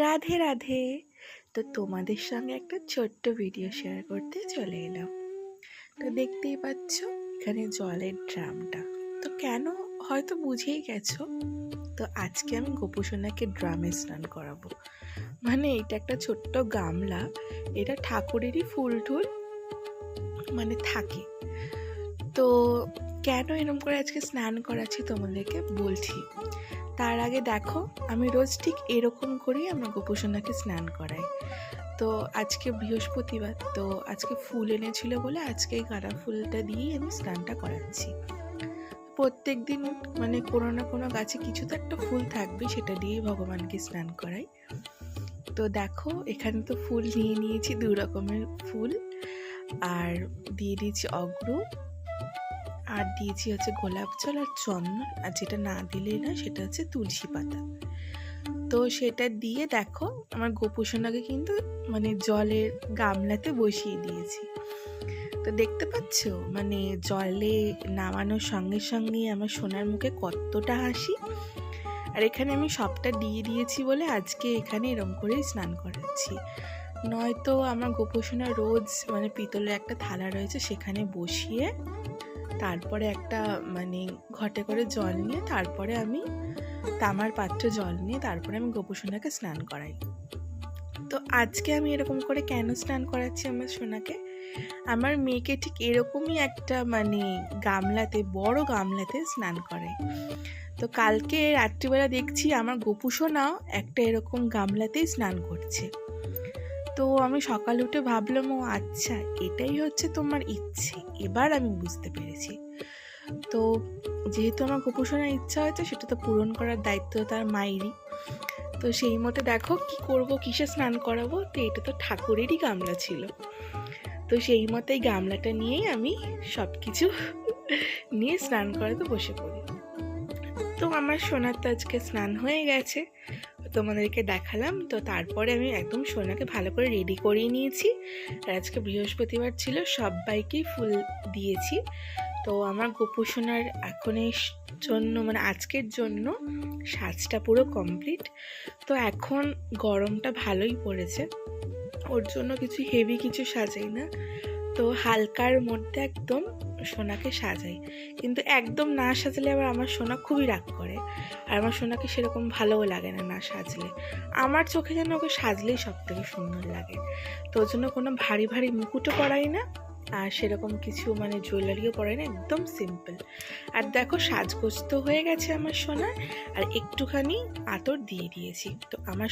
রাধে রাধে। তো তোমাদের সঙ্গে একটা ছোট্ট ভিডিও শেয়ার করতে চলে এলাম। তো দেখতেই পাচ্ছ এখানে জলের ড্রামটা, তো কেন হয়তো বুঝেই গেছো। তো আজকে আমি গোপুসোনাকে ড্রামে স্নান করাবো। মানে এটা একটা ছোট্ট গামলা, এটা ঠাকুরেরই ফুল টুল মানে থাকে। তো কেন এরকম করে আজকে স্নান করাচ্ছি তোমাদেরকে বলছি। তার আগে দেখো, আমি রোজ ঠিক এরকম করেই আমার গোপুসোনাকে স্নান করাই। তো আজকে বৃহস্পতিবার, তো আজকে ফুল এনেছিল বলে আজকে গাঁদা ফুলটা দিয়েই আমি স্নানটা করাচ্ছি। প্রত্যেক দিন মানে কোনো না কোনো গাছে কিছু তো একটা ফুল থাকবে, সেটা দিয়েই ভগবানকে স্নান করাই। তো দেখো এখানে তো ফুল নিয়ে নিয়েছি, 2 রকমের ফুল, আর দিয়ে দিয়েছি অগ্র, আর দিয়েছি হচ্ছে গোলাপ জল আর চন্দন, আর যেটা না দিলেই না সেটা হচ্ছে তুলসী পাতা। তো সেটা দিয়ে দেখো আমার গোপুসোনাকে কিন্তু মানে জলের গামলাতে বসিয়ে দিয়েছি। তো দেখতে পাচ্ছ মানে জলে নামানোর সঙ্গে সঙ্গে আমার সোনার মুখে কতটা হাসি। আর এখানে আমি সবটা দিয়ে দিয়েছি বলে আজকে এখানে এরম করেই স্নান করাচ্ছি। নয়তো আমার গোপুসোনা রোজ মানে পিতলের একটা থালা রয়েছে, সেখানে বসিয়ে তারপরে একটা মানে ঘটে করে জল নিয়ে তারপরে আমি তামার পাত্রে জল নিয়ে তারপরে আমি গোপুসোনাকে স্নান করাই। তো আজকে আমি এরকম করে কেন স্নান করাচ্ছি আমার সোনাকে, আমার মেয়েকে ঠিক এরকমই একটা মানে গামলাতে, বড় গামলাতে স্নান করাই। তো কালকে রাত্রিবেলা দেখছি আমার গোপুসোনাও একটা এরকম গামলাতেই স্নান করছে। তো আমি সকালে উঠে ভাবলাম, ও আচ্ছা এটাই হচ্ছে তোমার ইচ্ছে, এবার আমি বুঝতে পেরেছি। তো যেহেতু আমার গোপুসোনার ইচ্ছা হয়েছে, সেটা তো পূরণ করার দায়িত্ব তার মায়েরই। তো সেই মতো দেখো কি করব, কিসে স্নান করাবো। তো এটা তো ঠাকুরেরই গামলা ছিল, তো সেই মতো এই গামলাটা নিয়েই আমি সব কিছু নিয়ে স্নান করাতে বসে পড়ি। তো আমার সোনার তো আজকে স্নান হয়ে গেছে, তোমাদেরকে দেখালাম। তো তারপরে আমি একদম সোনাকে ভালো করে রেডি করিয়ে নিয়েছি। আর আজকে বৃহস্পতিবার ছিল, সবাইকেই ফুল দিয়েছি। তো আমার গোপুসোনার এখনের জন্য মানে আজকের জন্য সাজটা পুরো কমপ্লিট। তো এখন গরমটা ভালোই পড়েছে, ওর জন্য কিছু হেভি কিছু সাজাই না, তো হালকার মধ্যে একদম সোনাকে সাজাই। কিন্তু একদম না সাজলে আবার আমার সোনা খুবই রাগ করে, আর আমার সোনাকে সেরকম ভালোও লাগে না না সাজলে। আমার চোখে যেন ওকে সাজলেই সব থেকে সুন্দর লাগে। তো ওর জন্য কোনো ভারী ভারী মুকুটও পরাই না, আর সেরকম কিছু মানে জুয়েলারিও পরাই না, একদম সিম্পল। আর দেখো সাজগোজ তো হয়ে গেছে আমার সোনার, আর একটুখানি আতর দিয়ে দিয়েছি। তো আমার